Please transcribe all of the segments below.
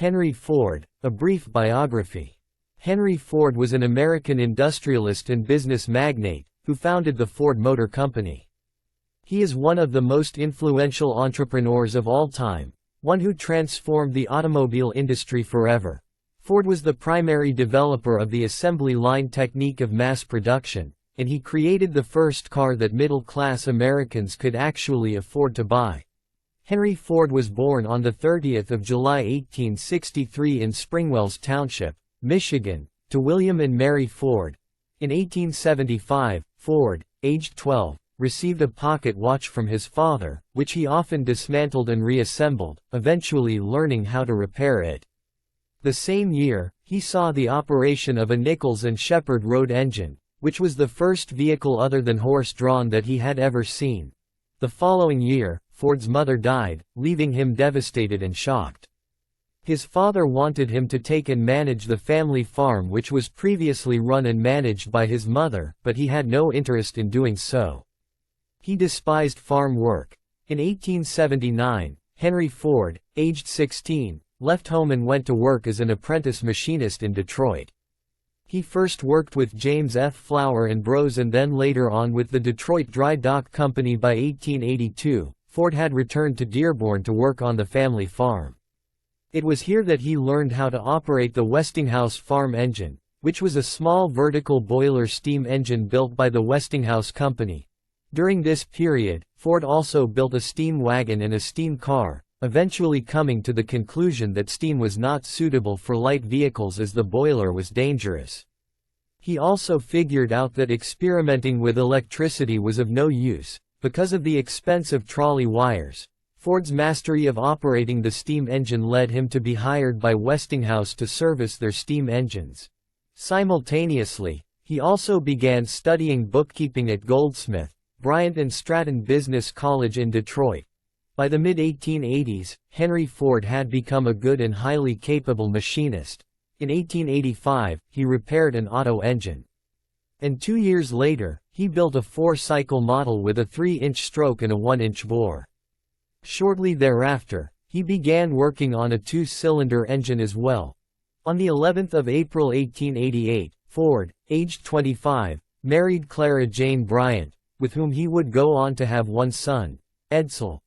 Henry Ford, A Brief Biography. Henry Ford was an American industrialist and business magnate, who founded the Ford Motor Company. He is one of the most influential entrepreneurs of all time, one who transformed the automobile industry forever. Ford was the primary developer of the assembly line technique of mass production, and he created the first car that middle-class Americans could actually afford to buy. Henry Ford was born on 30 July 1863 in Springwells Township, Michigan, to William and Mary Ford. In 1875, Ford, aged 12, received a pocket watch from his father, which he often dismantled and reassembled, eventually learning how to repair it. The same year, he saw the operation of a Nichols and Shepard road engine, which was the first vehicle other than horse-drawn that he had ever seen. The following year, Ford's mother died, leaving him devastated and shocked. His father wanted him to take and manage the family farm, which was previously run and managed by his mother, but he had no interest in doing so. He despised farm work. In 1879, Henry Ford, aged 16, left home and went to work as an apprentice machinist in Detroit. He first worked with James F. Flower and Bros and then later on with the Detroit Dry Dock Company. By 1882, Ford had returned to Dearborn to work on the family farm. It was here that he learned how to operate the Westinghouse farm engine, which was a small vertical boiler steam engine built by the Westinghouse Company. During this period, Ford also built a steam wagon and a steam car, eventually coming to the conclusion that steam was not suitable for light vehicles as the boiler was dangerous. He also figured out that experimenting with electricity was of no use, because of the expense of trolley wires. Ford's mastery of operating the steam engine led him to be hired by Westinghouse to service their steam engines. Simultaneously, he also began studying bookkeeping at Goldsmith, Bryant and Stratton Business College in Detroit. By the mid-1880s, Henry Ford had become a good and highly capable machinist. In 1885, he repaired an auto engine. And 2 years later, he built a 4-cycle model with a 3-inch stroke and a 1-inch bore. Shortly thereafter, he began working on a 2-cylinder engine as well. On the 11th of April 1888, Ford, aged 25, married Clara Jane Bryant, with whom he would go on to have one son, Edsel.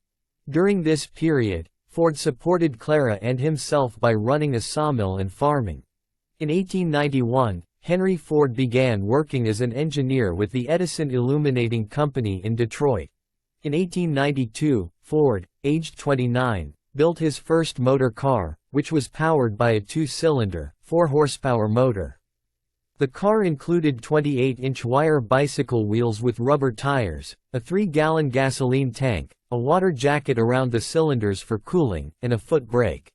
During this period, Ford supported Clara and himself by running a sawmill and farming. In 1891, Henry Ford began working as an engineer with the Edison Illuminating Company in Detroit. In 1892, Ford, aged 29, built his first motor car, which was powered by a 2-cylinder, 4-horsepower motor. The car included 28-inch wire bicycle wheels with rubber tires, a 3-gallon gasoline tank, a water jacket around the cylinders for cooling, and a foot brake.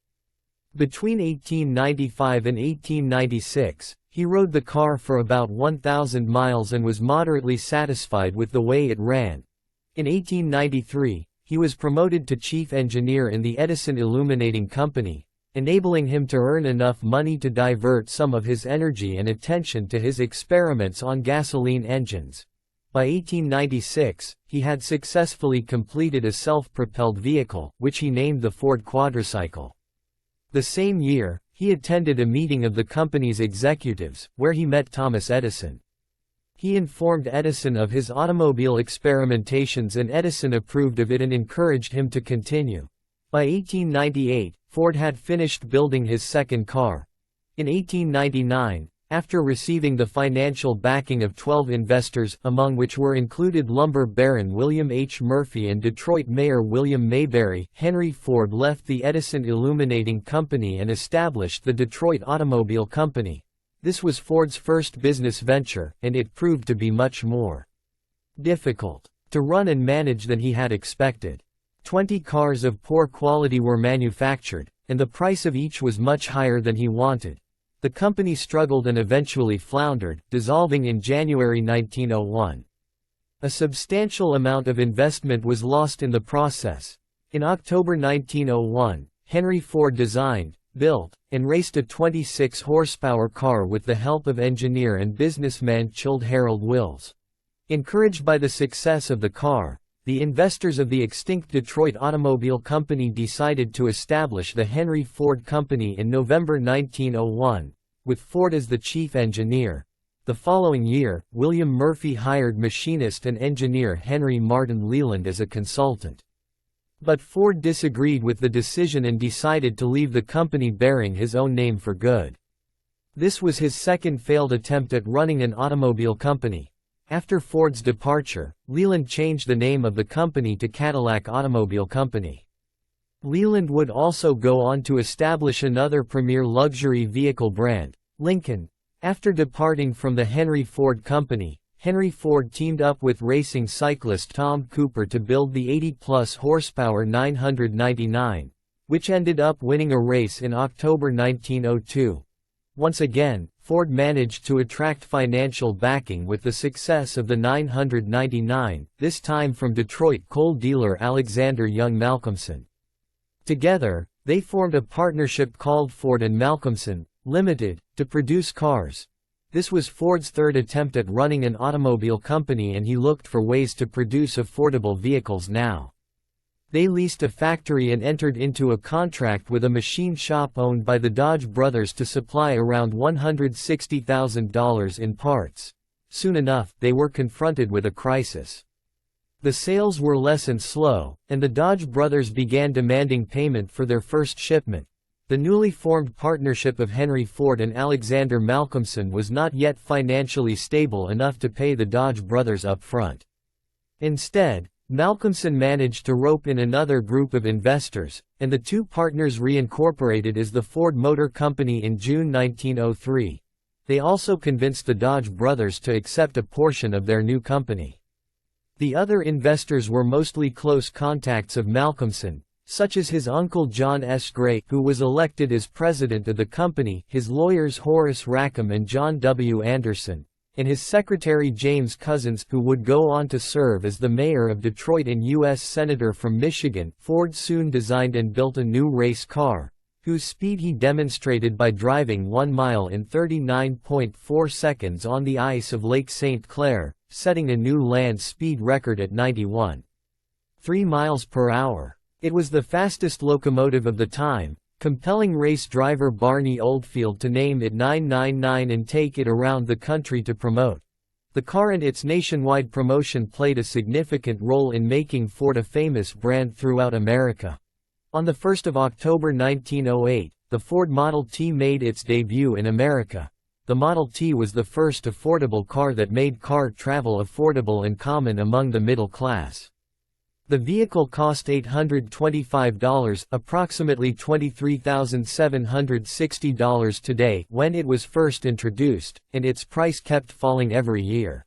Between 1895 and 1896, he rode the car for about 1,000 miles and was moderately satisfied with the way it ran. In 1893, he was promoted to chief engineer in the Edison Illuminating Company, enabling him to earn enough money to divert some of his energy and attention to his experiments on gasoline engines. By 1896, he had successfully completed a self-propelled vehicle, which he named the Ford Quadricycle. The same year, he attended a meeting of the company's executives, where he met Thomas Edison. He informed Edison of his automobile experimentations and Edison approved of it and encouraged him to continue. By 1898, Ford had finished building his second car. In 1899, after receiving the financial backing of 12 investors, among which were included lumber baron William H. Murphy and Detroit Mayor William Mayberry, Henry Ford left the Edison Illuminating Company and established the Detroit Automobile Company. This was Ford's first business venture, and it proved to be much more difficult to run and manage than he had expected. 20 cars of poor quality were manufactured, and the price of each was much higher than he wanted. The company struggled and eventually floundered, dissolving in January 1901. A substantial amount of investment was lost in the process. In October 1901, Henry Ford designed, built, and raced a 26-horsepower car with the help of engineer and businessman Childe Harold Wills. Encouraged by the success of the car, the investors of the extinct Detroit Automobile Company decided to establish the Henry Ford Company in November 1901, with Ford as the chief engineer. The following year, William Murphy hired machinist and engineer Henry Martin Leland as a consultant. But Ford disagreed with the decision and decided to leave the company bearing his own name for good. This was his second failed attempt at running an automobile company. After Ford's departure, Leland changed the name of the company to Cadillac Automobile Company. Leland would also go on to establish another premier luxury vehicle brand, Lincoln. After departing from the Henry Ford Company, Henry Ford teamed up with racing cyclist Tom Cooper to build the 80-plus horsepower 999, which ended up winning a race in October 1902. Once again, Ford managed to attract financial backing with the success of the 999, this time from Detroit coal dealer Alexander Young Malcolmson. Together, they formed a partnership called Ford and Malcolmson, Limited, to produce cars. This was Ford's third attempt at running an automobile company, and he looked for ways to produce affordable vehicles now. They leased a factory and entered into a contract with a machine shop owned by the Dodge brothers to supply around $160,000 in parts. Soon enough, they were confronted with a crisis. The sales were less and slow, and the Dodge brothers began demanding payment for their first shipment. The newly formed partnership of Henry Ford and Alexander Malcolmson was not yet financially stable enough to pay the Dodge brothers up front. Instead, Malcolmson managed to rope in another group of investors, and the two partners reincorporated as the Ford Motor Company in June 1903. They also convinced the Dodge brothers to accept a portion of their new company. The other investors were mostly close contacts of Malcolmson, such as his uncle John S. Gray, who was elected as president of the company, his lawyers Horace Rackham and John W. Anderson, and his secretary James Couzens, who would go on to serve as the mayor of Detroit and U.S. Senator from Michigan. Ford soon designed and built a new race car, whose speed he demonstrated by driving 1 mile in 39.4 seconds on the ice of Lake St. Clair, setting a new land speed record at 91.3 miles per hour. It was the fastest locomotive of the time, compelling race driver Barney Oldfield to name it 999 and take it around the country to promote. The car and its nationwide promotion played a significant role in making Ford a famous brand throughout America. On the 1st of October 1908, the Ford Model T made its debut in America. The Model T was the first affordable car that made car travel affordable and common among the middle class. The vehicle cost $825, approximately $23,760 today, when it was first introduced, and its price kept falling every year.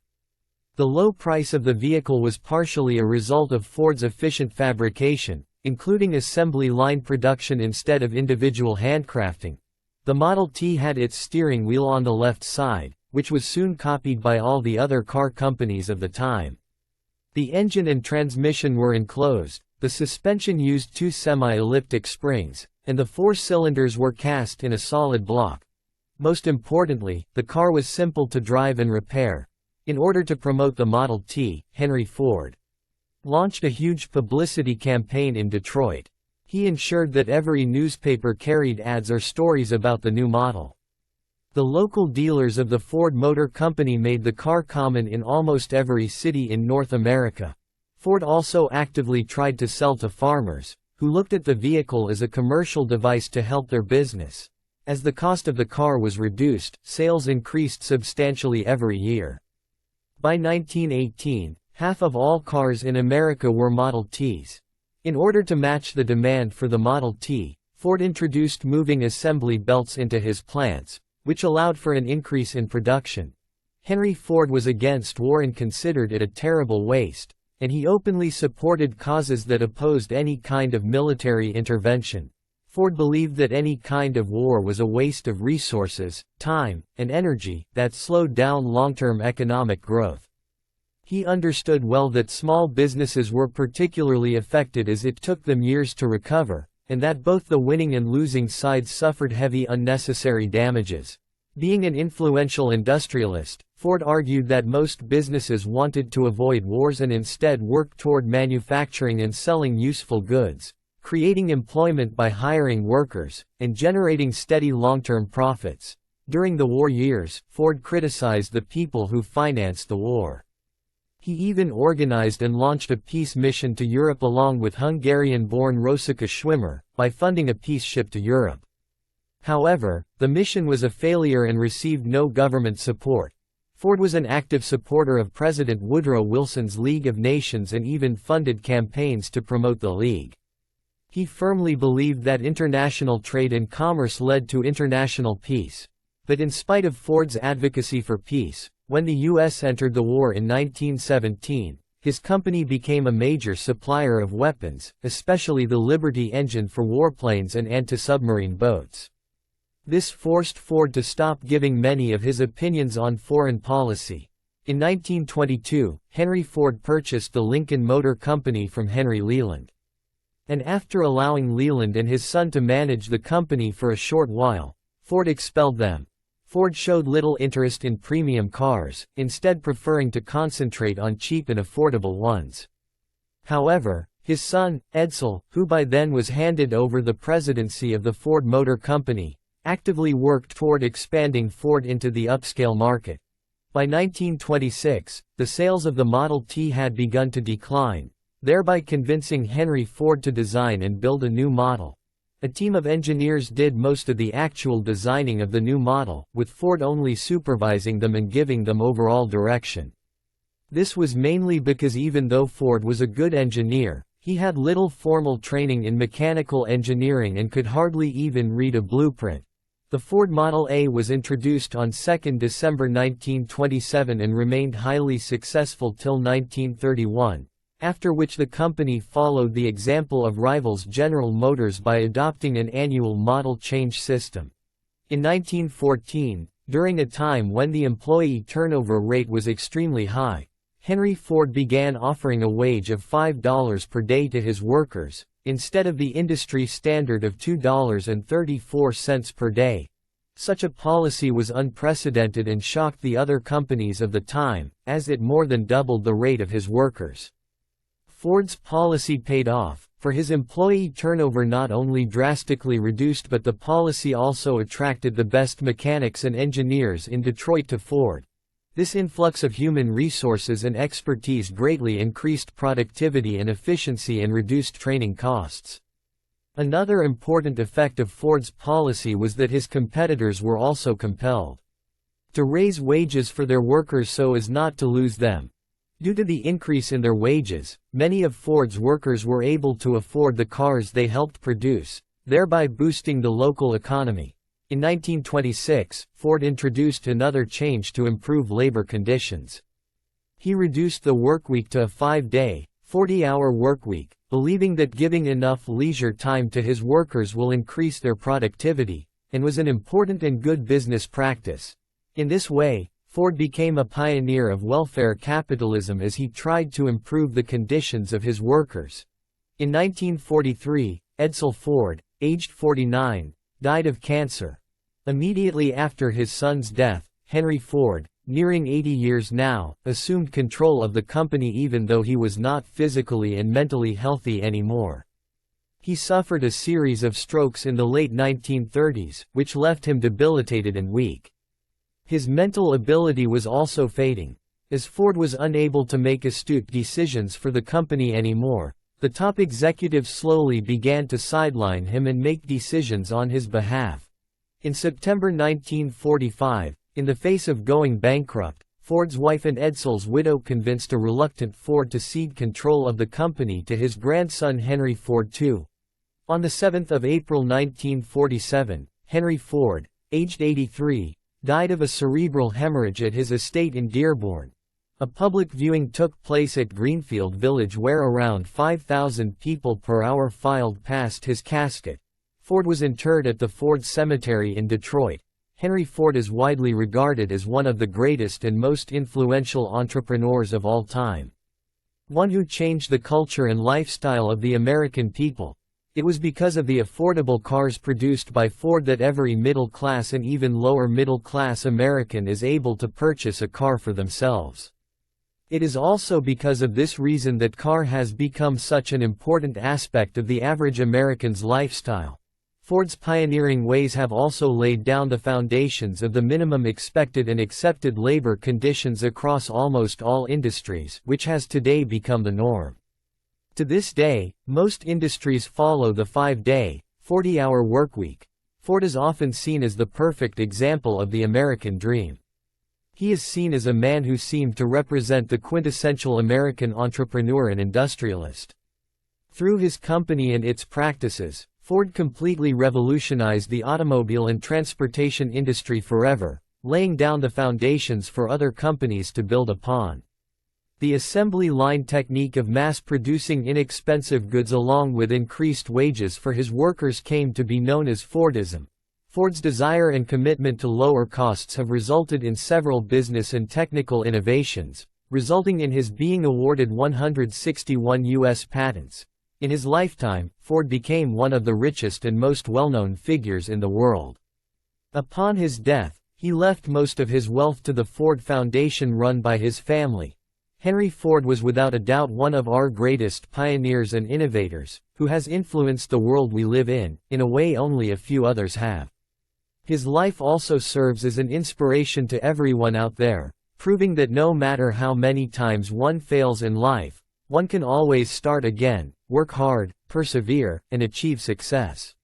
The low price of the vehicle was partially a result of Ford's efficient fabrication, including assembly line production instead of individual handcrafting. The Model T had its steering wheel on the left side, which was soon copied by all the other car companies of the time. The engine and transmission were enclosed, the suspension used 2 semi-elliptic springs, and the 4 cylinders were cast in a solid block. Most importantly, the car was simple to drive and repair. In order to promote the Model T, Henry Ford launched a huge publicity campaign in Detroit. He ensured that every newspaper carried ads or stories about the new model. The local dealers of the Ford Motor Company made the car common in almost every city in North America. Ford also actively tried to sell to farmers, who looked at the vehicle as a commercial device to help their business. As the cost of the car was reduced, sales increased substantially every year. By 1918, half of all cars in America were Model Ts. In order to match the demand for the Model T, Ford introduced moving assembly belts into his plants, which allowed for an increase in production. Henry Ford was against war and considered it a terrible waste, and he openly supported causes that opposed any kind of military intervention. Ford believed that any kind of war was a waste of resources, time, and energy that slowed down long-term economic growth. He understood well that small businesses were particularly affected as it took them years to recover, and that both the winning and losing sides suffered heavy unnecessary damages. Being an influential industrialist, Ford argued that most businesses wanted to avoid wars and instead work toward manufacturing and selling useful goods, creating employment by hiring workers, and generating steady long-term profits. During the war years, Ford criticized the people who financed the war. He even organized and launched a peace mission to Europe along with Hungarian-born Rosika Schwimmer, by funding a peace ship to Europe. However, the mission was a failure and received no government support. Ford was an active supporter of President Woodrow Wilson's League of Nations and even funded campaigns to promote the League. He firmly believed that international trade and commerce led to international peace. But in spite of Ford's advocacy for peace, when the U.S. entered the war in 1917, his company became a major supplier of weapons, especially the Liberty engine for warplanes and anti-submarine boats. This forced Ford to stop giving many of his opinions on foreign policy. In 1922, Henry Ford purchased the Lincoln Motor Company from Henry Leland. And after allowing Leland and his son to manage the company for a short while, Ford expelled them. Ford showed little interest in premium cars, instead preferring to concentrate on cheap and affordable ones. However, his son, Edsel, who by then was handed over the presidency of the Ford Motor Company, actively worked toward expanding Ford into the upscale market. By 1926, the sales of the Model T had begun to decline, thereby convincing Henry Ford to design and build a new model. A team of engineers did most of the actual designing of the new model, with Ford only supervising them and giving them overall direction. This was mainly because even though Ford was a good engineer, he had little formal training in mechanical engineering and could hardly even read a blueprint. The Ford Model A was introduced on 2 December 1927 and remained highly successful till 1931, after which the company followed the example of rivals General Motors by adopting an annual model change system. In 1914, during a time when the employee turnover rate was extremely high, Henry Ford began offering a wage of $5 per day to his workers, instead of the industry standard of $2.34 per day. Such a policy was unprecedented and shocked the other companies of the time, as it more than doubled the rate of his workers. Ford's policy paid off, for his employee turnover not only drastically reduced but the policy also attracted the best mechanics and engineers in Detroit to Ford. This influx of human resources and expertise greatly increased productivity and efficiency and reduced training costs. Another important effect of Ford's policy was that his competitors were also compelled to raise wages for their workers so as not to lose them. Due to the increase in their wages, many of Ford's workers were able to afford the cars they helped produce, thereby boosting the local economy. In 1926, Ford introduced another change to improve labor conditions. He reduced the workweek to a 5-day, 40-hour workweek, believing that giving enough leisure time to his workers will increase their productivity, and was an important and good business practice. In this way, Ford became a pioneer of welfare capitalism as he tried to improve the conditions of his workers. In 1943, Edsel Ford, aged 49, died of cancer. Immediately after his son's death, Henry Ford, nearing 80 years now, assumed control of the company even though he was not physically and mentally healthy anymore. He suffered a series of strokes in the late 1930s, which left him debilitated and weak. His mental ability was also fading. As Ford was unable to make astute decisions for the company anymore, the top executives slowly began to sideline him and make decisions on his behalf. In September 1945, in the face of going bankrupt, Ford's wife and Edsel's widow convinced a reluctant Ford to cede control of the company to his grandson Henry Ford II. On 7 April 1947, Henry Ford, aged 83, died of a cerebral hemorrhage at his estate in Dearborn. A public viewing took place at Greenfield Village where around 5,000 people per hour filed past his casket. Ford was interred at the Ford Cemetery in Detroit. Henry Ford is widely regarded as one of the greatest and most influential entrepreneurs of all time. One who changed the culture and lifestyle of the American people. It was because of the affordable cars produced by Ford that every middle-class and even lower middle-class American is able to purchase a car for themselves. It is also because of this reason that car has become such an important aspect of the average American's lifestyle. Ford's pioneering ways have also laid down the foundations of the minimum expected and accepted labor conditions across almost all industries, which has today become the norm. To this day, most industries follow the 5-day, 40-hour workweek. Ford is often seen as the perfect example of the American dream. He is seen as a man who seemed to represent the quintessential American entrepreneur and industrialist. Through his company and its practices, Ford completely revolutionized the automobile and transportation industry forever, laying down the foundations for other companies to build upon. The assembly line technique of mass-producing inexpensive goods along with increased wages for his workers came to be known as Fordism. Ford's desire and commitment to lower costs have resulted in several business and technical innovations, resulting in his being awarded 161 U.S. patents. In his lifetime, Ford became one of the richest and most well-known figures in the world. Upon his death, he left most of his wealth to the Ford Foundation run by his family. Henry Ford was without a doubt one of our greatest pioneers and innovators, who has influenced the world we live in a way only a few others have. His life also serves as an inspiration to everyone out there, proving that no matter how many times one fails in life, one can always start again, work hard, persevere, and achieve success.